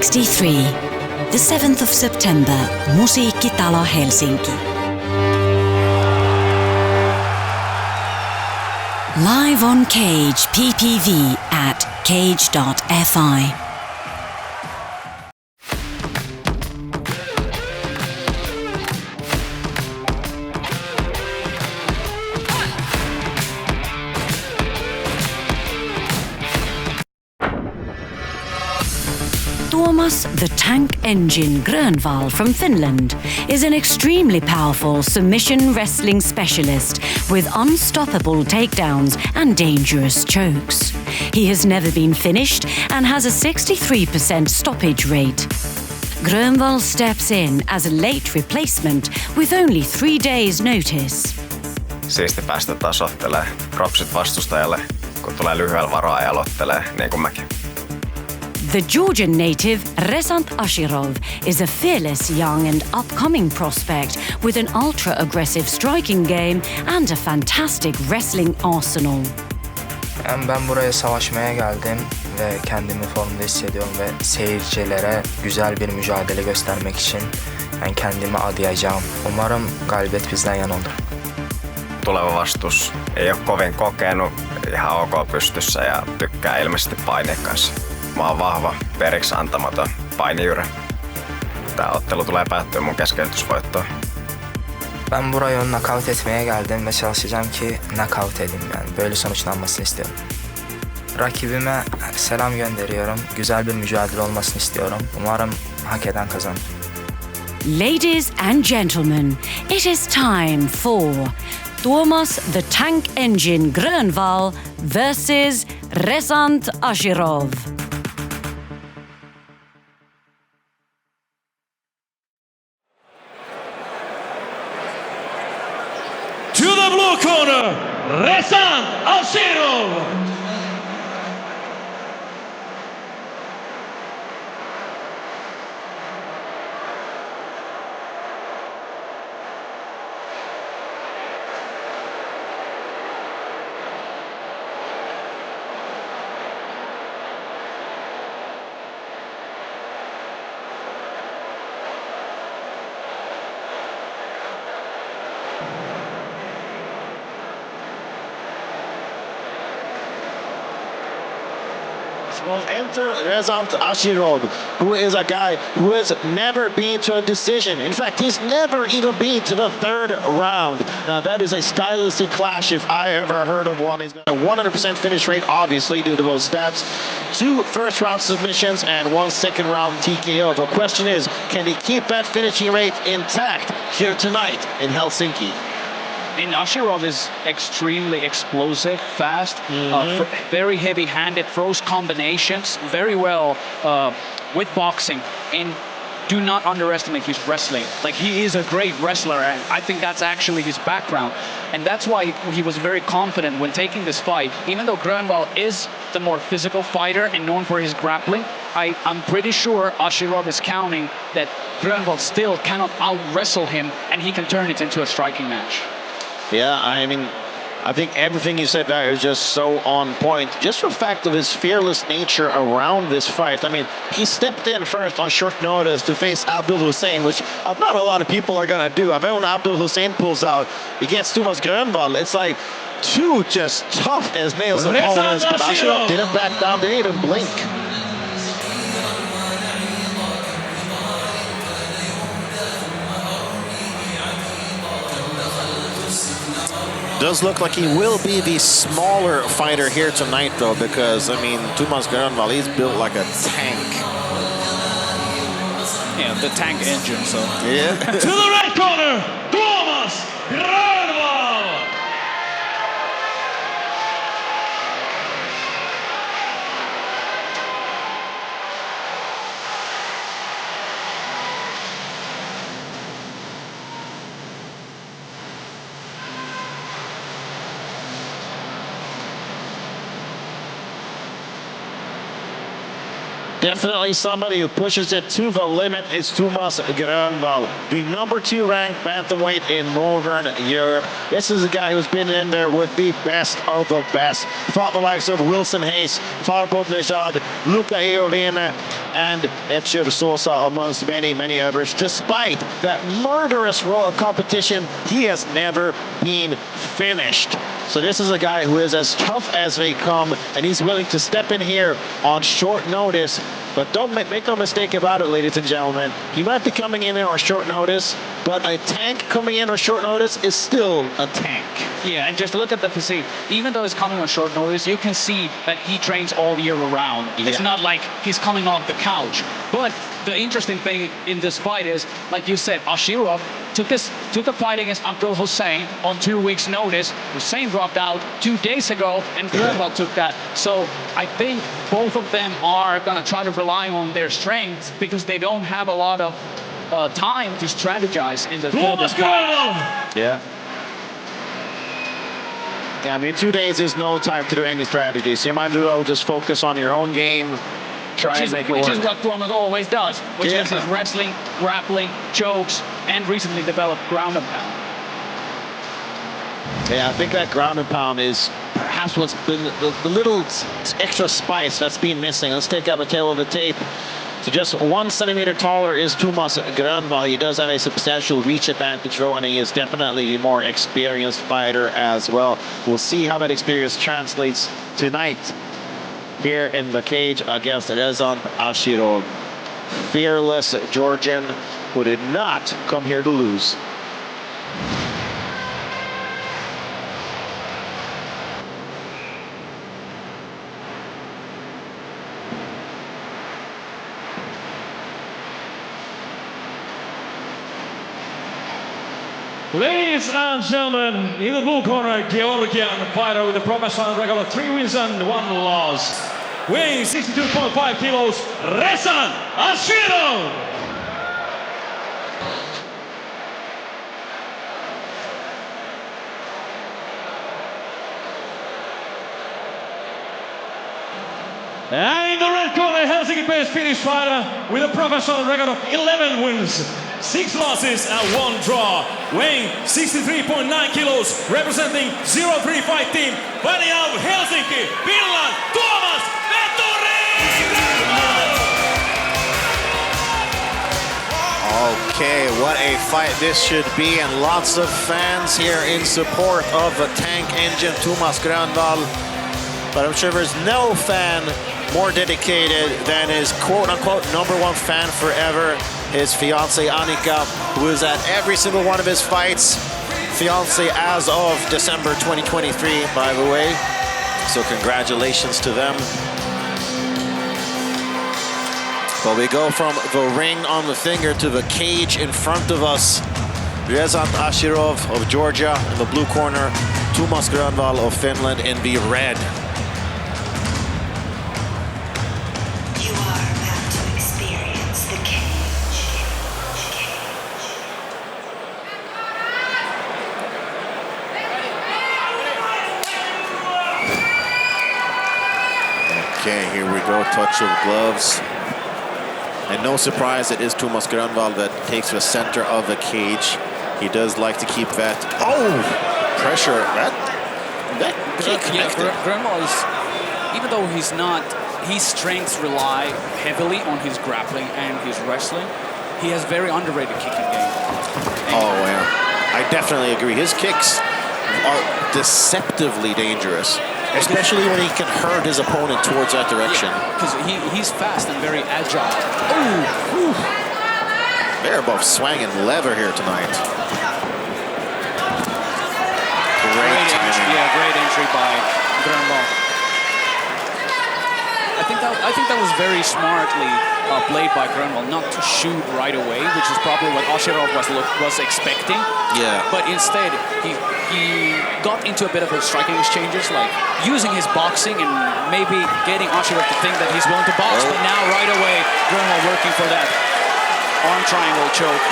63, the 7th of September, Musiikkitalo, Helsinki. Live on Cage PPV at cage.fi. Tuomas the Tank Engine Grönvall from Finland is an extremely powerful submission wrestling specialist with unstoppable takedowns and dangerous chokes. He has never been finished and has a 63% stoppage rate. Grönvall steps in as a late replacement with only 3 days' notice. Siisti päästä tasoittelee propsit vastustajalle, kun tulee lyhyellä varaa ja aloittelee niin kuin mäkin. The Georgian native Resant Ashirov is a fearless young and upcoming prospect with an ultra-aggressive striking game and a fantastic wrestling arsenal. Ben buraya savaşmaya geldim ve kendimi formda hissediyorum ve seyircilere güzel bir mücadele göstermek için kendimi adayacağım. Umarım galibiyet bizden yana olur. Tuleva vastus ei ole kovin kokenut, ihan ok pystyssä ja tykkää ilmeisesti paineen kanssa. Mä oon vahva, periksi antamaton painijyrä. Tää ottelu tulee päättyä mun keskeytysvoittoon. Ben buraya onu knockout etmeye geldim ve çalışacağım ki knockout edeyim yani. Böyle sonuçlanmasını istiyorum. Rakibime selam gönderiyorum. Güzel bir mücadele olmasını istiyorum. Umarım hak eden kazanır. Ladies and gentlemen, it is time for Tuomas the Tank Engine Grönvall versus Resant Ashirov. To the blue corner, Resant Ashirov. Will enter Resant Ashirov, who is a guy who has never been to a decision. In fact, he's never even been to the third round. Now, that is a stylistic clash if I ever heard of one. He's got a 100% finish rate, obviously, due to those stats. 2 first-round submissions and 1 second-round TKO. The question is, can he keep that finishing rate intact here tonight in Helsinki? And Ashirov is extremely explosive, fast, very heavy-handed, throws combinations very well with boxing. And do not underestimate his wrestling. Like, he is a great wrestler, and I think that's actually his background. And that's why he was very confident when taking this fight. Even though Grönvall is the more physical fighter and known for his grappling, I'm pretty sure Ashirov is counting that Grönvall still cannot out-wrestle him, and he can turn it into a striking match. Yeah, I mean, I think everything you said there is just so on point. Just for the fact of his fearless nature around this fight. I mean, he stepped in first on short notice to face Abdul Hussein, which not a lot of people are going to do. I've known Abdul Hussein pulls out against Tuomas Grönvall. It's like 2 just tough as nails opponents, but Ashirov didn't back down, didn't even blink. Does look like he will be the smaller fighter here tonight, though, because, I mean, Tuomas Grönvall, he's built like a tank. Yeah, the tank engine, so. Yeah. To the red corner, Tuomas Grönvall. Definitely somebody who pushes it to the limit is Tuomas Grönvall, the #2 ranked bantamweight in Northern Europe. This is a guy who's been in there with the best of the best. Fought the likes of Wilson Hayes, fought both Resant, Luca Iovina, and Ashirov amongst many, many others. Despite that murderous raw competition, he has never been finished. So this is a guy who is as tough as they come, and he's willing to step in here on short notice. But don't make no mistake about it, ladies and gentlemen. He might be coming in there on short notice, but a tank coming in on short notice is still a tank. Yeah, and just look at the physique. Even though he's coming on short notice, you can see that he trains all year around. It's not like he's coming off the couch. But the interesting thing in this fight is, like you said, Ashirov took a fight against Abdul Hussein on 2 weeks' notice. Hussein dropped out 2 days ago, and Grönvall took that. So I think both of them are going to try to rely on their strengths because they don't have a lot of time to strategize in the Tuomas Grönvall! Yeah. Yeah, I mean, 2 days is no time to do any strategies. You might as well just focus on your own game. Try and make it work. Which is what Tuomas always does, which is his wrestling, grappling, chokes, and recently developed ground and pound. Yeah, I think that ground and pound is perhaps what's been the little extra spice that's been missing. Let's take out the tail of the tape. So just 1 centimeter taller is Tuomas Grönvall. He does have a substantial reach advantage, though, and he is definitely the more experienced fighter as well. We'll see how that experience translates tonight here in the cage against Resant Ashirov. Fearless Georgian who did not come here to lose. Ladies and gentlemen, in the blue corner, Georgian fighter with a professional record of 3 wins and 1 loss. Weighing 62.5 kilos, Resant Ashirov! And in the red corner, Helsinki-based Finnish fighter with a professional record of 11 wins, 6 losses and 1 draw. Weighing 63.9 kilos, representing 03 fight team, fighting out of Helsinki, Finland, Tuomas Okay, what a fight this should be, and lots of fans here in support of the tank engine Tuomas Grönvall. But I'm sure there's no fan more dedicated than his quote-unquote #1 fan forever, his fiancée Annika, who is at every single one of his fights. Fiancée as of December 2023, by the way. So congratulations to them. But we go from the ring on the finger to the cage in front of us. Resant Ashirov of Georgia in the blue corner, Tuomas Grönvall of Finland in the red. Okay, here we go, touch of gloves. And no surprise, it is Tuomas Grönvall that takes the center of the cage. He does like to keep that, pressure, that connected. Grönvall is, even though his strengths rely heavily on his grappling and his wrestling, he has very underrated kicking game. Oh, yeah, I definitely agree. His kicks are deceptively dangerous. Especially when he can hurt his opponent towards that direction. Because he's fast and very agile. Ooh. They're both swinging leather here tonight. Great timing. Yeah, great entry by Grönvall. I think that was very smartly played by Grönvall, not to shoot right away, which is probably what Ashirov was expecting. Yeah. But instead, he got into a bit of a striking exchanges, like using his boxing and maybe getting Ashirov to think that he's willing to box. But now, right away, Grönvall working for that arm triangle choke.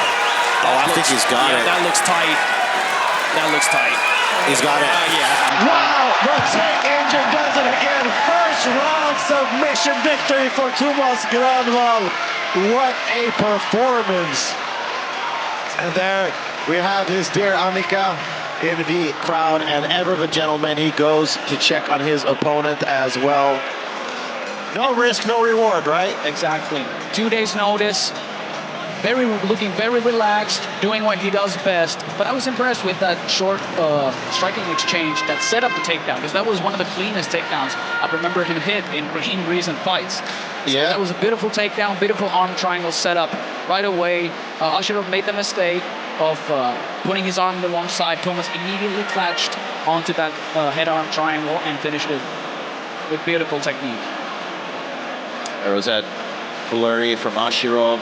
I think he's got it. That looks tight. That looks tight. He's got it. Yeah. Wow! The tank engine does it again. First round submission victory for Tuomas Grönvall. What a performance. And there we have his dear Annika in the crowd, and ever the gentleman, he goes to check on his opponent as well. No risk, no reward, right? Exactly. 2 days notice. Looking very relaxed, doing what he does best. But I was impressed with that short striking exchange that set up the takedown, because that was one of the cleanest takedowns I remember him hit in recent fights. So Yeah. that was a beautiful takedown, beautiful arm triangle setup. Right away, Ashirov made the mistake of putting his arm on the wrong side. Tuomas immediately clutched onto that head-arm triangle and finished it with beautiful technique. There was that flurry from Ashirov.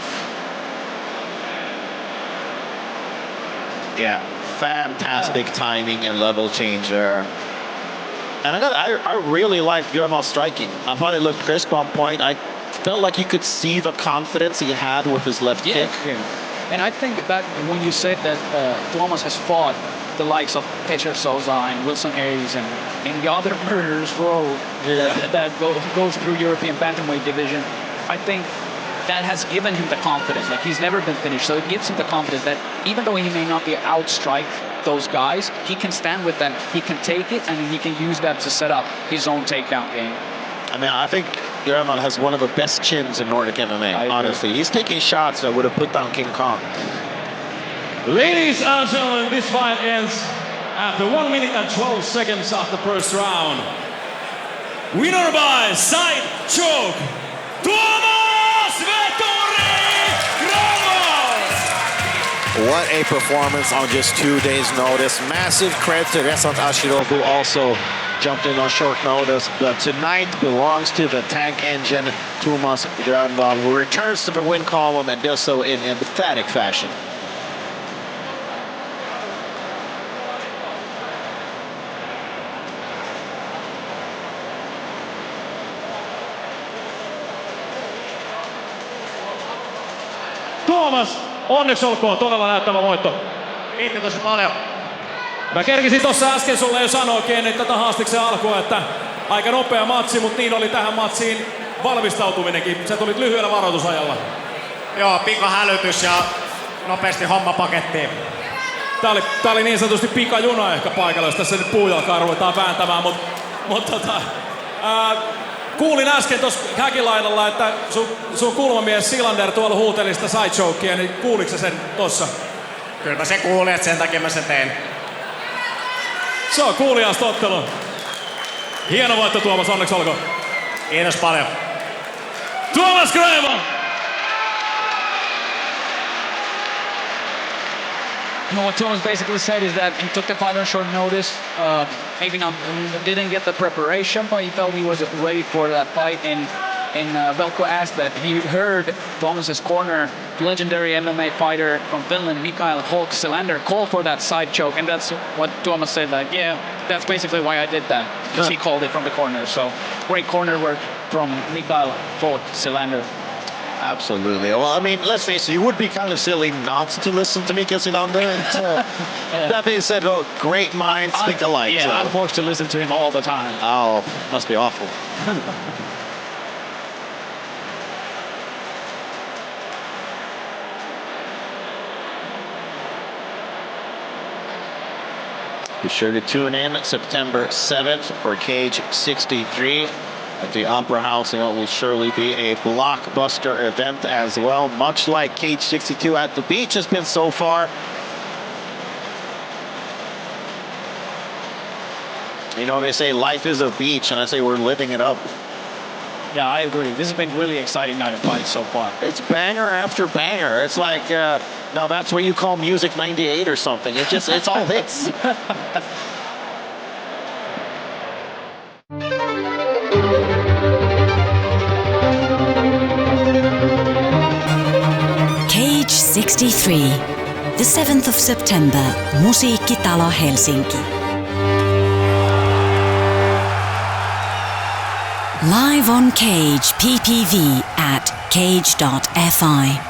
Yeah, fantastic timing and level change there. And I really liked Grönvall's striking. I thought it looked crisp on point. I felt like you could see the confidence he had with his left kick. And I think that when you said that Tuomas has fought the likes of Peter Souza and Wilson Hayes and the other murderers road that goes through European bantamweight division, I think that has given him the confidence. Like, he's never been finished, so it gives him the confidence that even though he may not be outstrike those guys, he can stand with them, he can take it, and he can use that to set up his own takedown game. I mean, I think Grönvall has one of the best chins in Nordic MMA, honestly. He's taking shots that would have put down King Kong. Ladies and gentlemen, this fight ends after 1 minute and 12 seconds of the first round. Winner by side choke, Tuomas Grönvall! What a performance on just 2 days' notice. Massive credit to Resant Ashirov, who also jumped in on short notice. But tonight belongs to the tank engine, Tuomas Grönvall, who returns to the win column and does so in emphatic fashion. Tuomas, onneksi olkoon, todella näyttävä voitto. Kiitos tosi paljon. Mä kerkisin tuossa äsken sulle jo sanoikin, että tätä haastiksen alkua, että aika nopea matsi, mutta niin oli tähän matsiin valmistautuminenkin. Sä tulit lyhyellä varoitusajalla. Joo, pikahälytys ja nopeasti homma pakettiin. Tää oli niin sanotusti pikajuna ehkä paikalla, jos tässä nyt puujalkaa ruvetaan vääntämään, mutta kuulin äsken tuossa häkilaidalla, että sun kulmamies Silander tuolla huuteli sitä sidechokea, niin kuuliko sä sen tossa? Kyllä se kuuli, että sen takia mä sen tein. Se on kuuliaista ottelu. Hieno voitto, Tuomas, onneksi olkoon. Kiitos paljon. Tuomas Grönvall! No, what Tuomas basically said is that he took the fight on short notice. Maybe not, didn't get the preparation, but he felt he was ready for that fight. And Velko asked that he heard Tuomas's corner, legendary MMA fighter from Finland, Mikael Hulk Silander, call for that side choke, and that's what Tuomas said. That that's basically why I did that, because he called it from the corner. So great corner work from Mikael Hulk Silander. Absolutely. Well, I mean, let's face it, you would be kind of silly not to listen to Mikael Silander. That being said, oh, great minds think alike. Yeah, I'm forced to listen to him all the time. Oh, must be awful. Be sure to tune in September 7th for Cage 63 at the Opera House, and it will surely be a blockbuster event as well, much like Cage 62 at the beach has been so far. You know, they say life is a beach, and I say we're living it up. Yeah, I agree. This has been really exciting night of fights so far. It's banger after banger. It's like, no, that's what you call Music 98 or something. It's all hits. Cage 63, the 7th of September, Musiikkitalo, Helsinki. Live on Cage PPV at cage.fi.